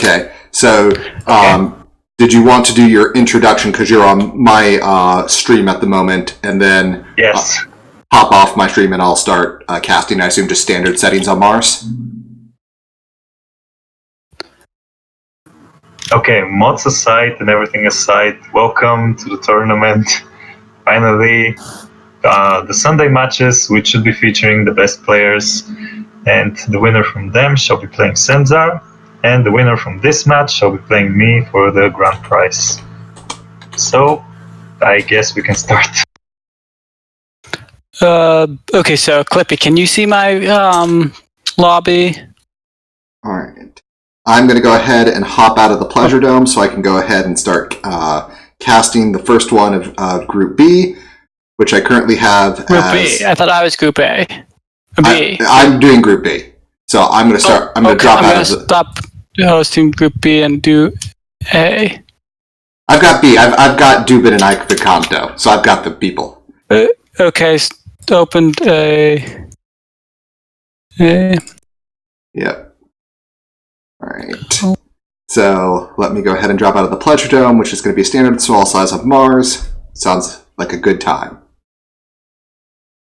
Okay. So, did you want to do your introduction because you're on my stream at the moment, and then Yes. Hop off my stream and I'll start casting? I assume just standard settings on Mars. Okay, mods aside and everything aside, welcome to the tournament. Finally, the Sunday matches, which should be featuring the best players, and the winner from them shall be playing Senzar, and the winner from this match shall be playing me for the grand prize. So, I guess we can start. Okay, so Klippy, can you see my lobby? All right. I'm going to go ahead and hop out of the Pleasure Dome so I can go ahead and start casting the first one of Group B, which I currently have Group as... B. I thought I was Group A. B. I'm doing Group B. So I'm going to start... I'm going to drop out of the... stop hosting Group B and do A. I've got B. I've got Dubin and Ike Vicanto, so I've got the people. Okay, opened A. Yep. All right. So let me go ahead and drop out of the Pleasure Dome, which is going to be a standard small size of Mars. Sounds like a good time.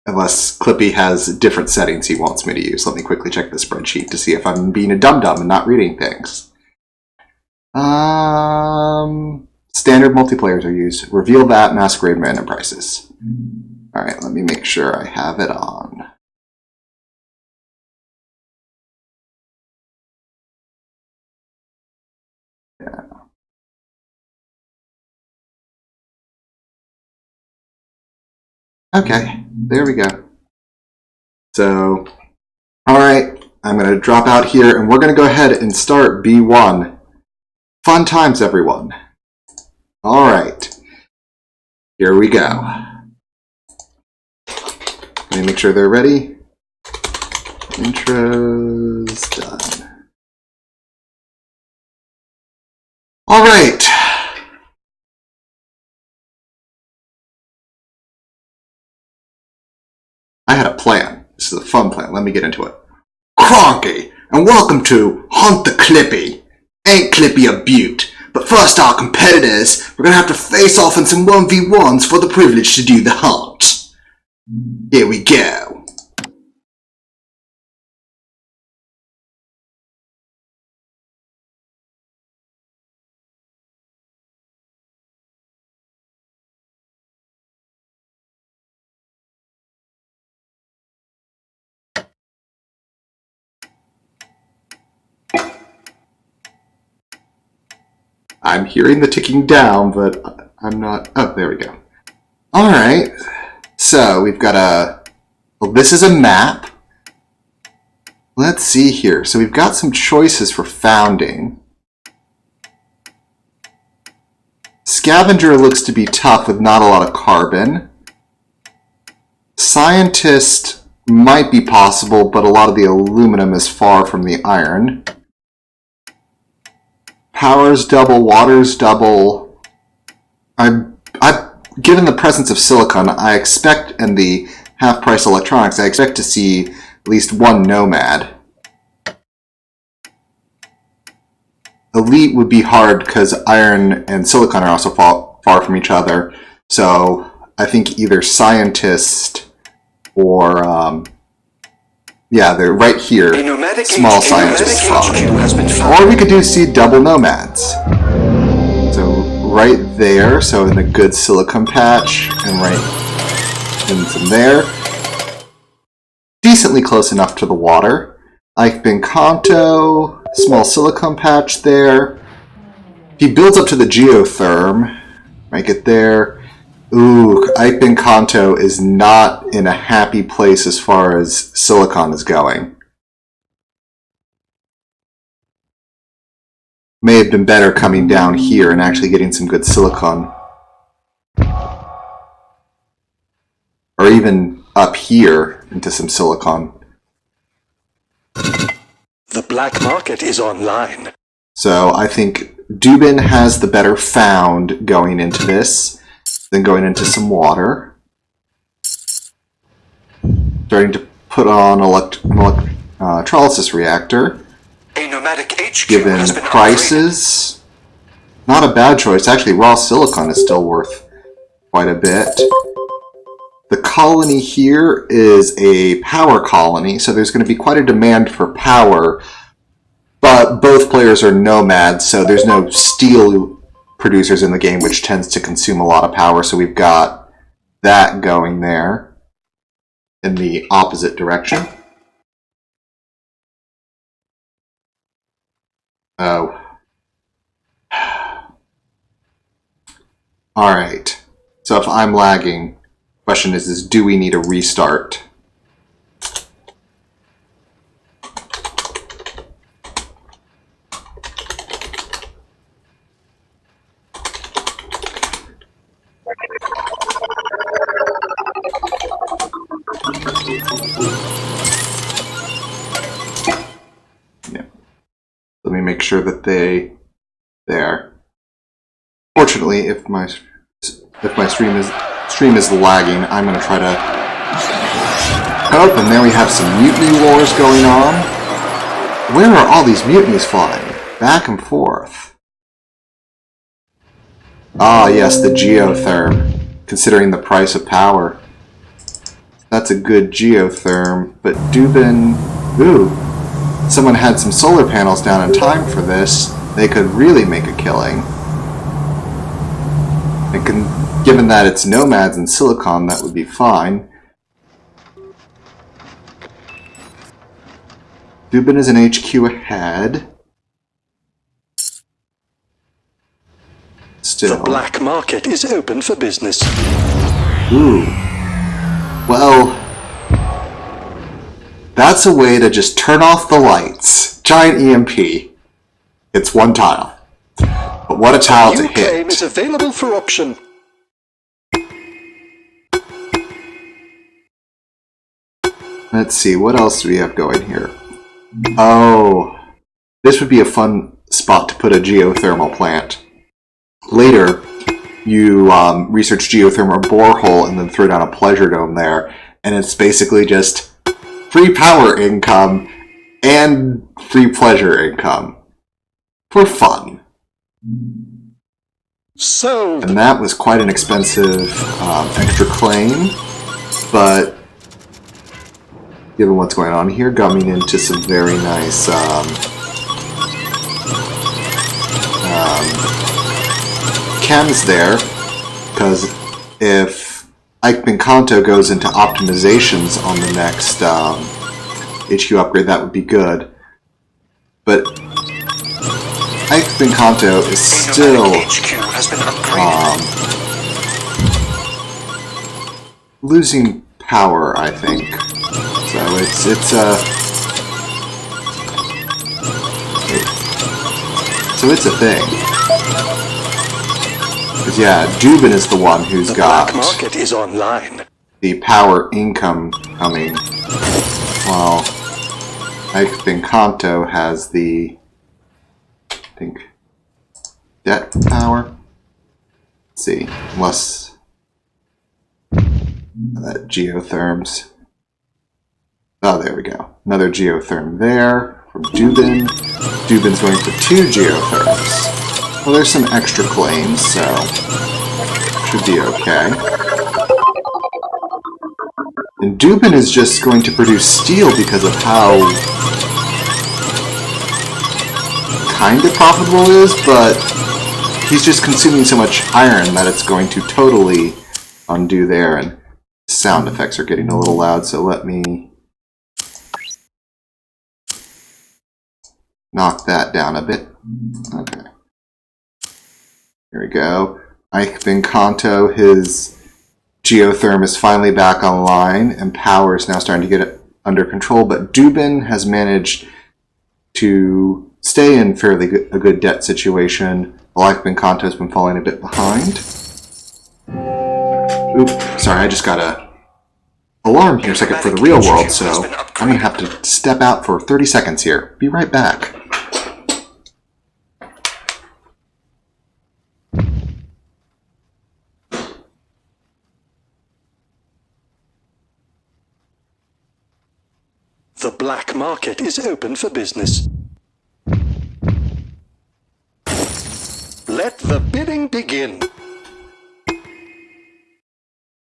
Unless Klippy has different settings he wants me to use. Let me quickly check the spreadsheet to see if I'm being a dum-dum and not reading things. Standard multiplayers are used. Reveal that, masquerade random prices. All right, let me make sure I have it on. Yeah. Okay, there we go. So, all right, I'm going to drop out here, and we're going to go ahead and start B1. Fun times, everyone. All right, here we go. Let me make sure they're ready. Intro's done. All right. I had a plan. This is a fun plan. Let me get into it. Cronky, and welcome to Hunt the Klippy. Ain't Klippy a beaut? But first, our competitors, we're going to have to face off in some 1v1s for the privilege to do the hunt. Here we go. I'm hearing the ticking down, but I'm not... Oh, there we go. All right. So we've got a... Well, this is a map. Let's see here. So we've got some choices for founding. Scavenger looks to be tough with not a lot of carbon. Scientist might be possible, but a lot of the aluminum is far from the iron. Power's double, water's double. Given the presence of silicon, I expect, and the half-price electronics, I expect to see at least one nomad. Elite would be hard because iron and silicon are also far from each other. So I think either scientist or yeah, they're right here. Small scientist problem. Or we could do see double nomads. So right there, so in a good silicon patch, and right in some there. Decently close enough to the water. Ike Binkanto, small silicon patch there. He builds up to the geotherm. Make it there. Ooh, Ike Binkanto is not in a happy place as far as silicon is going. May have been better coming down here and actually getting some good silicon. Or even up here into some silicon. The black market is online. So I think Dubin has the better found going into this. Then going into some water. Starting to put on electrolysis reactor. A nomadic HQ given has been prices. Not a bad choice. Actually, raw silicon is still worth quite a bit. The colony here is a power colony, so there's going to be quite a demand for power, but both players are nomads, so there's no steel producers in the game, which tends to consume a lot of power, so we've got that going there in the opposite direction. Oh. Alright. So if I'm lagging, question is do we need a restart? Yeah. Let me make sure that there. Fortunately, if my stream is lagging, I'm going to try to... Oh, and there we have some mutiny wars going on. Where are all these mutinies flying? Back and forth. Ah, yes, the geotherm. Considering the price of power. That's a good geotherm, but Dubin... Ooh. Someone had some solar panels down in time for this. They could really make a killing. Given that it's nomads and silicon, that would be fine. Dubin is an HQ ahead. Still. The black market is open for business. Ooh. Well, that's a way to just turn off the lights. Giant EMP. It's one tile. But what a tile to New hit. claim is available for option. Let's see, what else do we have going here? Oh, this would be a fun spot to put a geothermal plant. Later, you research geothermal borehole and then throw down a pleasure dome there, and it's basically just free power income and free pleasure income. For fun. Sold. And that was quite an expensive extra claim, but given what's going on here, got me into some very nice chems there, because if Eichmann Kanto goes into optimizations on the next HQ upgrade, that would be good. But Eichmann Kanto is still losing power, I think. So it's a thing. Because yeah, Dubin is the one who's got the black market is online. The power income coming, while Eichmann Kanto has the, I think, debt power. Let's see, unless that geotherms. Oh, there we go. Another geotherm there from Dubin. Dubin's going for 2 geotherms. Well, there's some extra claims, so should be okay. And Dubin is just going to produce steel because of how kind of profitable it is, but he's just consuming so much iron that it's going to totally undo there. And sound effects are getting a little loud, so let me knock that down a bit. Okay. Here we go. Eichmann Kanto, his geotherm is finally back online, and power is now starting to get it under control, but Dubin has managed to stay in a good debt situation, while Eichmann Kanto has been falling a bit behind. Oops, sorry, I just got a alarm here a second for the real world, so I'm going to have to step out for 30 seconds here. Be right back. The black market is open for business. Let the bidding begin.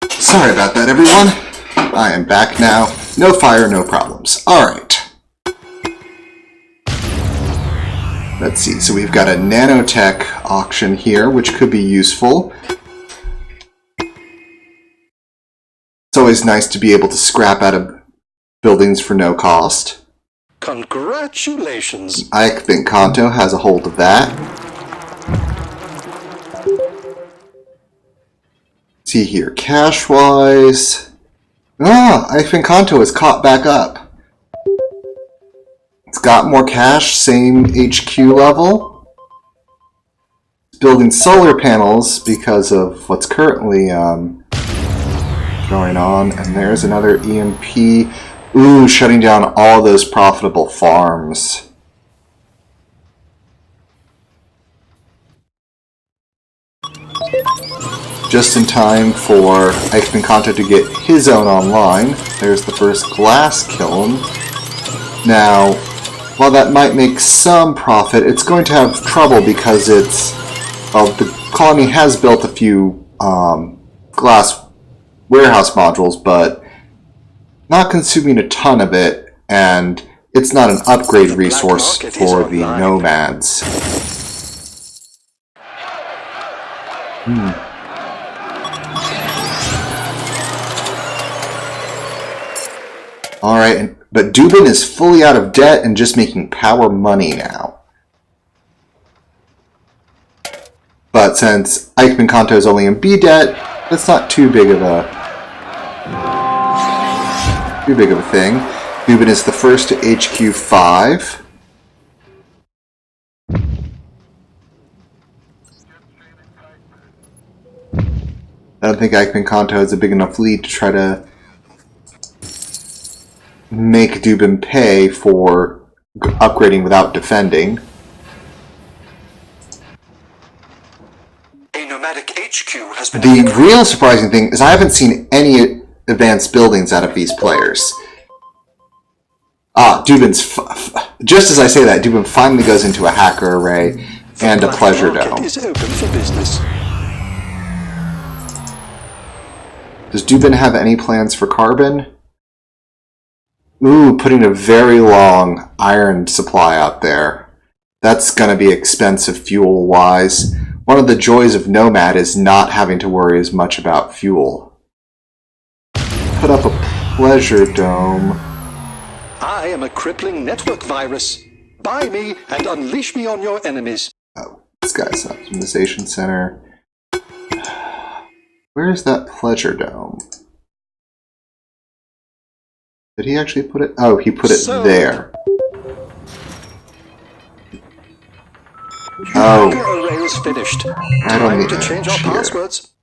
Sorry about that, everyone. I am back now. No fire, no problems. Alright. Let's see. So we've got a nanotech auction here, which could be useful. It's always nice to be able to scrap out of buildings for no cost. Congratulations. I think Kanto has a hold of that. See here, cash-wise. I think Kanto is caught back up. It's got more cash, same HQ level. It's building solar panels because of what's currently going on. And there's another EMP. Ooh, shutting down all those profitable farms. Just in time for Eichmann Kanto to get his own online. There's the first glass kiln. Now, while that might make some profit, it's going to have trouble because it's... Well, the colony has built a few glass warehouse modules, but not consuming a ton of it, and it's not an upgrade resource for the nomads. Alright, but Dubin is fully out of debt and just making power money now. But since Eichmann Kanto is only in B debt, that's not too big of a thing. Dubin is the first to HQ 5. I don't think Eichmann Kanto has a big enough lead to try to make Dubin pay for upgrading without defending. A nomadic HQ has been... The real surprising thing is I haven't seen any advanced buildings out of these players. Dubin's... just as I say that, Dubin finally goes into a hacker array and a pleasure dome. Is open for business. Does Dubin have any plans for carbon? Ooh, putting a very long iron supply out there. That's going to be expensive fuel-wise. One of the joys of Nomad is not having to worry as much about fuel. Put up a pleasure dome. I am a crippling network virus. Buy me and unleash me on your enemies. Oh, this guy's optimization center. Where's that pleasure dome? Did he actually put it? Oh, he put it there. Oh. Your array is finished. Right on Time the to change our edge here. passwords.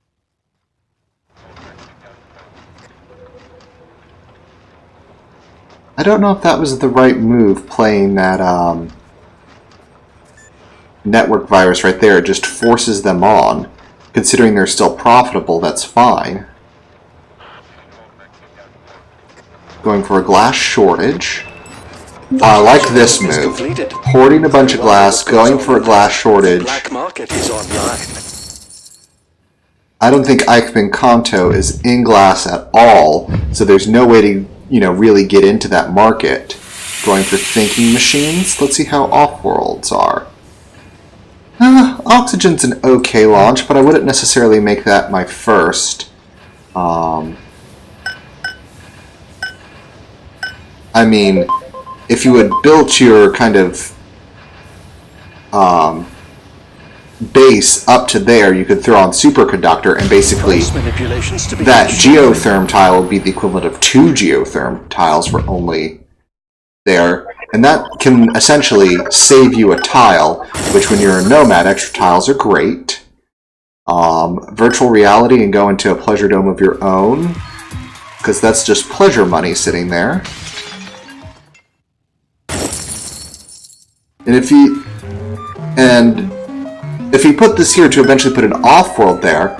I don't know if that was the right move, playing that network virus right there. It just forces them on. Considering they're still profitable, that's fine. Going for a glass shortage. I like this move. Hoarding a bunch of glass, going for a glass shortage. Black market is online. I don't think Eichmann Kanto is in glass at all, so there's no way to, really get into that market. Going for thinking machines. Let's see how Offworlds are. Oxygen's an okay launch, but I wouldn't necessarily make that my first. I mean, if you had built your kind of base up to there, you could throw on superconductor, and basically that geotherm tile would be the equivalent of 2 geotherm tiles for only there. And that can essentially save you a tile, which when you're a nomad, extra tiles are great. Virtual reality and go into a pleasure dome of your own, because that's just pleasure money sitting there. And if you put this here to eventually put an Offworld there,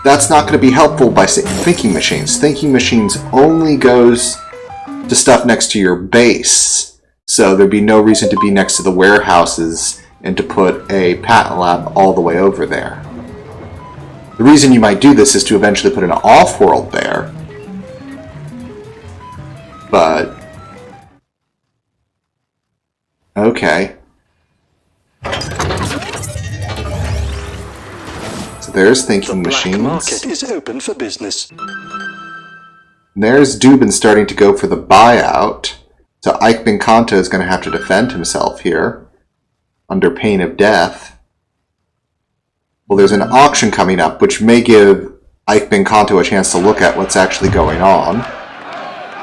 that's not going to be helpful by thinking machines. Thinking machines only goes to stuff next to your base. So there'd be no reason to be next to the warehouses and to put a patent lab all the way over there. The reason you might do this is to eventually put an Offworld there. But... okay. So there's thinking machines. The black market is open for business. There's Dubin starting to go for the buyout. So Ike Binkanto is going to have to defend himself here, under pain of death. Well, there's an auction coming up, which may give Ike Binkanto a chance to look at what's actually going on.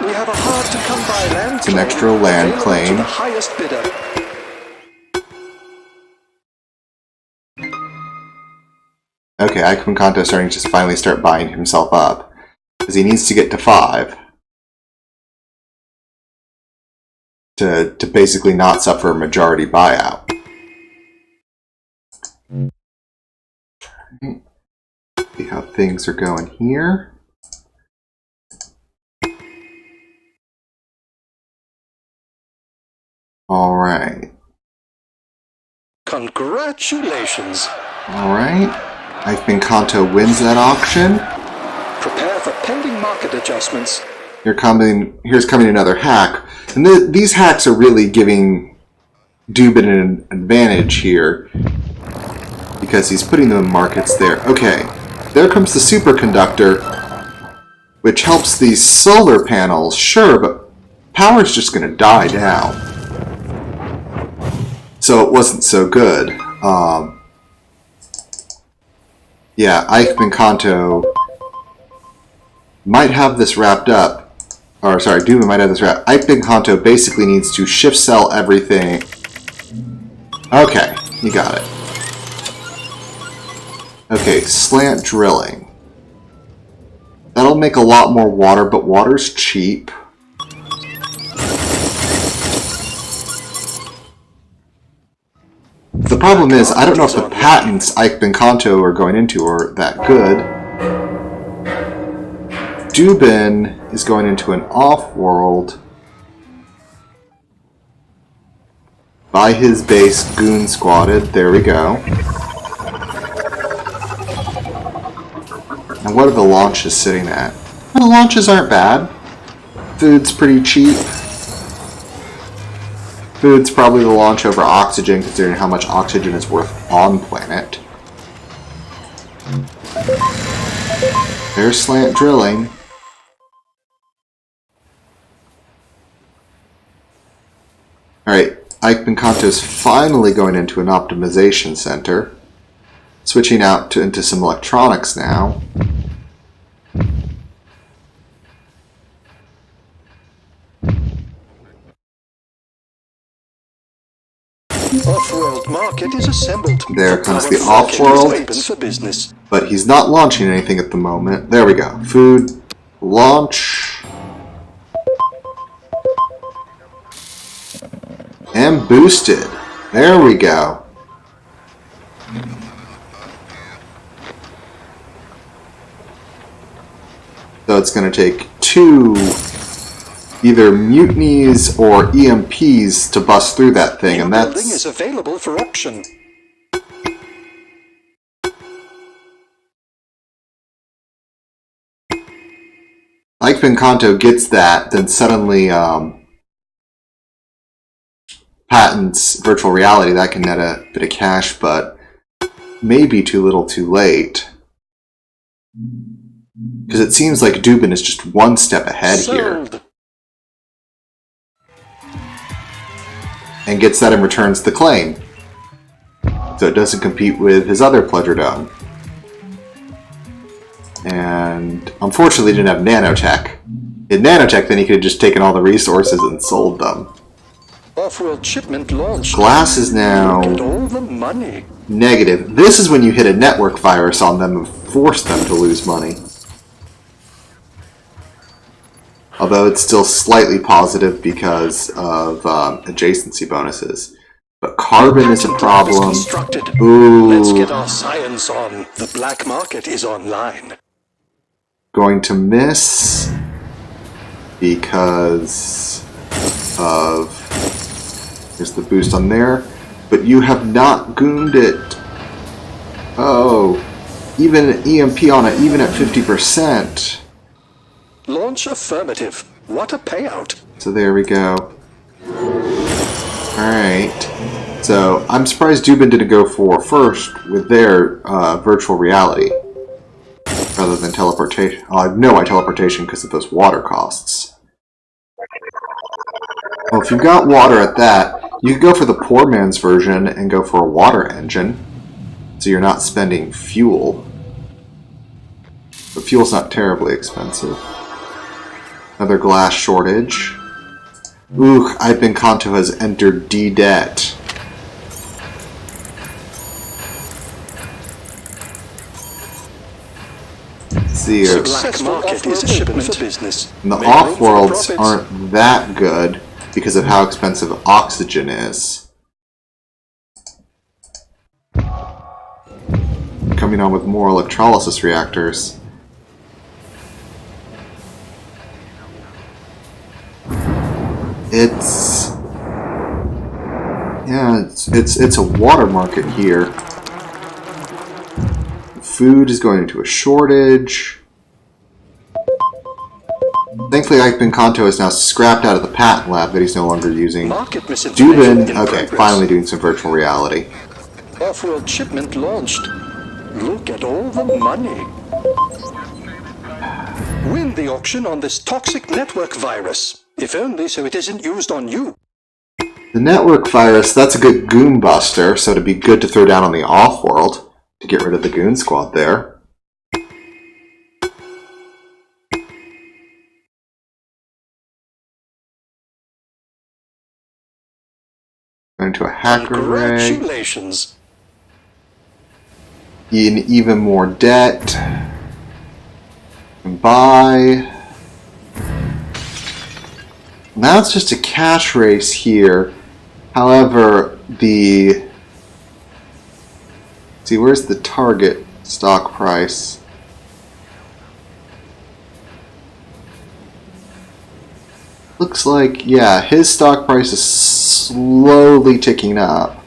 We have a hard-to-come-by land It's an extra land claim. To the highest bidder. Okay, Ike Binkanto is starting to finally start buying himself up, because he needs to get to 5. To basically not suffer a majority buyout. See how things are going here. Alright. Congratulations. Alright. Ike Binkanto wins that auction. Prepare for pending market adjustments. Here's coming another hack. And these hacks are really giving Dubin an advantage here, because he's putting them in markets there. Okay, there comes the superconductor, which helps these solar panels, sure, but power's just going to die down. So it wasn't so good. Yeah, Ike Binkanto might have this wrapped up. Or, sorry, Dubin might have this wrapped. Ike Binkanto basically needs to shift sell everything. Okay, you got it. Okay, slant drilling. That'll make a lot more water, but water's cheap. The problem is, I don't know if the patents Ike Binkanto are going into are that good. Dubin is going into an Offworld. By his base, goon squatted. There we go. And what are the launches sitting at? Well, the launches aren't bad. Food's pretty cheap. Food's probably the launch over oxygen, considering how much oxygen is worth on planet. There's slant drilling. Alright, Ike Binkanto is finally going into an optimization center. Switching out into some electronics now. Offworld market is assembled. There comes the Market is Offworld. open for business. But he's not launching anything at the moment. There we go. Food. Launch. And boosted. There we go. So it's going to take 2 either mutinies or EMPs to bust through that thing, and Your building that's... is available for auction. Ike Binkanto gets that, then suddenly patents virtual reality. That can net a bit of cash, but maybe too little too late. Because it seems like Dubin is just one step ahead here. Sold. And gets that and returns the claim. So it doesn't compete with his other Pleasure Dome. And unfortunately didn't have nanotech. In nanotech, then he could have just taken all the resources and sold them. Offworld shipment launched. Glass is now Look at all the money. negative. This is when you hit a network virus on them and force them to lose money. Although it's still slightly positive because of adjacency bonuses. But carbon is a problem. Ooh. Let's get our science on. The black market is online. Going to miss because of... Here's the boost on there. but you have not gooned it. Oh, even an EMP on it, even at 50%. Launch affirmative. What a payout. So there we go. Alright. So I'm surprised Dubin didn't go for first with their virtual reality rather than teleportation. Oh, I know why teleportation because of those water costs. Well, if you've got water at that, you could go for the poor man's version and go for a water engine. So you're not spending fuel. But fuel's not terribly expensive. Another glass shortage. Ooh, Ipin Kanto has entered D-debt. Let's see here. Black market is open for business. And the Make room for Offworlds profits. aren't that good because of how expensive oxygen is. Coming on with more electrolysis reactors. It's a water market here. Food is going into a shortage. Thankfully, Ipin Kanto is now scrapped out of the patent lab that he's no longer using. Market misinformation Dubin, in okay, progress. finally doing some virtual reality. Offworld shipment launched. Look at all the money. Win the auction on this toxic network virus. If only so it isn't used on you. The network virus, that's a good goon buster, so it'd be good to throw down on the Offworld to get rid of the goon squad there. Going to a hacker array. Congratulations. In even more debt. And buy. Now it's just a cash race here. However, see, where's the target stock price? Looks like, yeah, his stock price is slowly ticking up,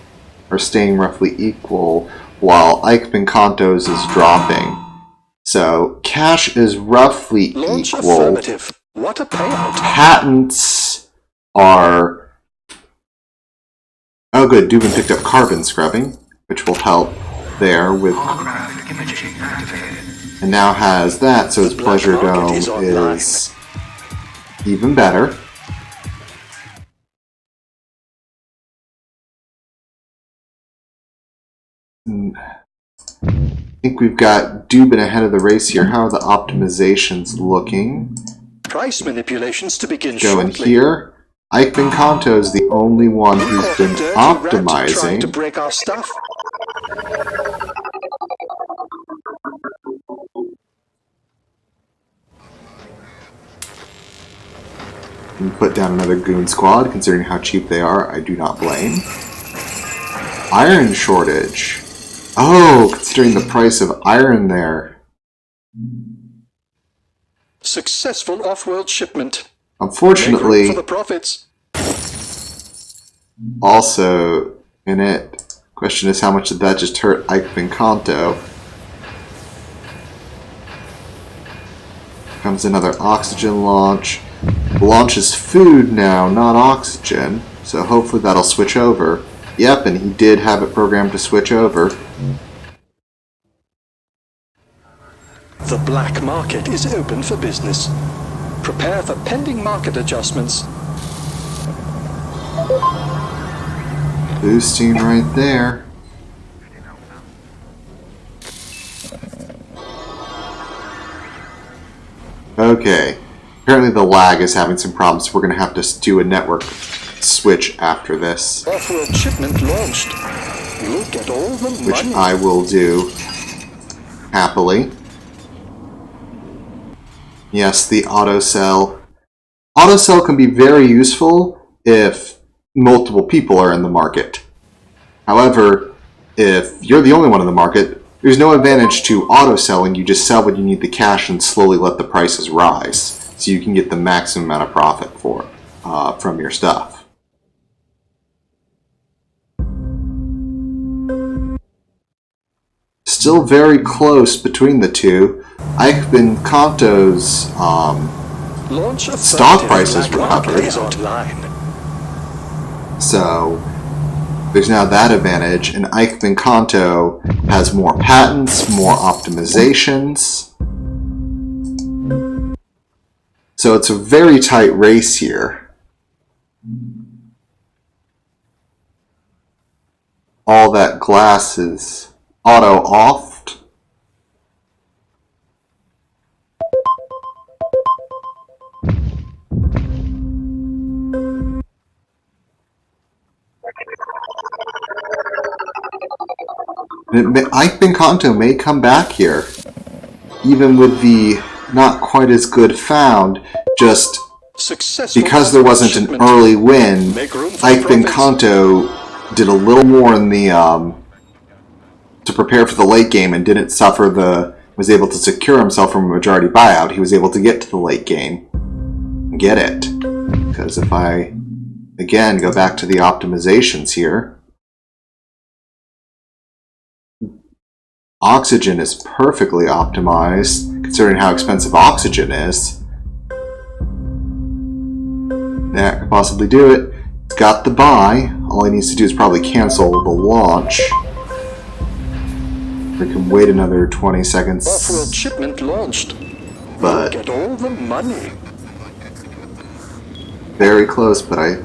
or staying roughly equal, while Ipin Kanto's is dropping. So, cash is roughly Launch equal. affirmative. What a payout. Patents are... Oh good, Dubin picked up carbon scrubbing, which will help there with... And now has that, so his pleasure dome is even better. I think we've got Dubin ahead of the race here. How are the optimizations looking? Price manipulations to begin Going shortly. here. Ipin Kanto is the only one who's been Dirty rat trying optimizing. to break our stuff. And put down another goon squad, considering how cheap they are. I do not blame. Iron shortage. Oh, considering the price of iron there. Successful off-world shipment. Make room Unfortunately, for the profits. also in it, question is how much did that just hurt Ipin Kanto? Comes another oxygen launch. Launch is food now, not oxygen. So hopefully that'll switch over. Yep, and he did have it programmed to switch over. The black market is open for business. Prepare for pending market adjustments. Boosting right there. Okay. Apparently the lag is having some problems, so we're going to have to do a network switch after this. Off-world shipment launched. Look at all the Which money. I will do happily. Yes, the autocell. Autocell can be very useful if multiple people are in the market. However, if you're the only one in the market, there's no advantage to autoselling. You just sell when you need the cash and slowly let the prices rise, so you can get the maximum amount of profit from your stuff. still very close between the two. Eichmann Kanto's Launch of stock Furtive prices Black Market recovered. is online. So there's now that advantage, and Eichmann Kanto has more patents, more optimizations. So it's a very tight race here. All that glass is auto-offed. Eichmann Kanto may come back here, even with the not quite as good found, just Successful because there wasn't an shipment. early win. Make room for Eichmann profits. Kanto did a little more in the to prepare for the late game and didn't suffer was able to secure himself from a majority buyout. He was able to get to the late game and get it. Because if I again go back to the optimizations here, oxygen is perfectly optimized considering how expensive oxygen is. That could possibly do it. It's got the buy. All he needs to do is probably cancel the launch. We can wait another 20 seconds. Offworld shipment launched. But Get all the money. very close, but I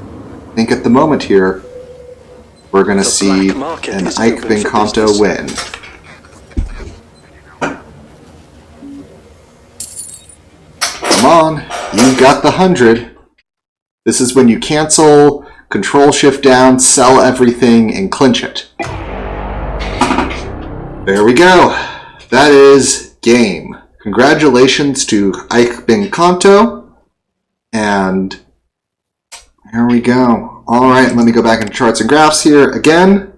think at the moment here we're going to The see black market an is open Eichmann for Kanto business. win. Come on, you got the 100. This is when you cancel, control shift down, sell everything, and clinch it. There we go. That is game. Congratulations to Eichmann Kanto. And here we go. Alright, let me go back into charts and graphs here. Again,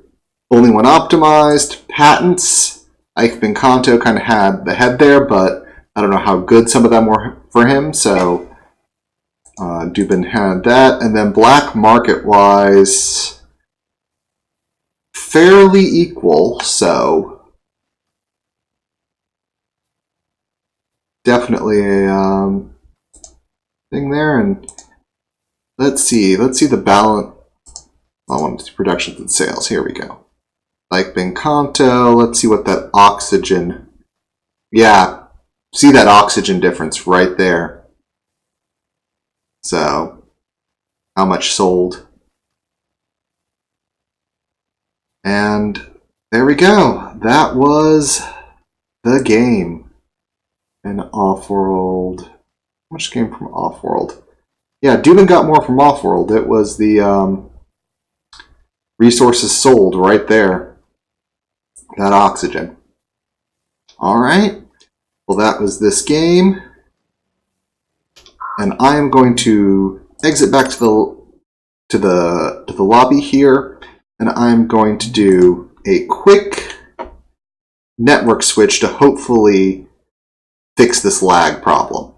only one optimized. Patents. Eichmann Kanto kind of had the head there, but I don't know how good some of them were for him, so Dubin had that. And then black market-wise, fairly equal, so definitely a thing there. And let's see the balance. I want to see productions and sales. Here we go. Eichmann Kanto. Let's see what that oxygen. Yeah, see that oxygen difference right there. So, how much sold? And there we go. That was the game in Offworld. How much came from Offworld? Yeah, Dubin got more from Offworld. It was the resources sold right there. That oxygen. Alright. Well, that was this game. And I am going to exit back to the lobby here, and I'm going to do a quick network switch to hopefully fix this lag problem.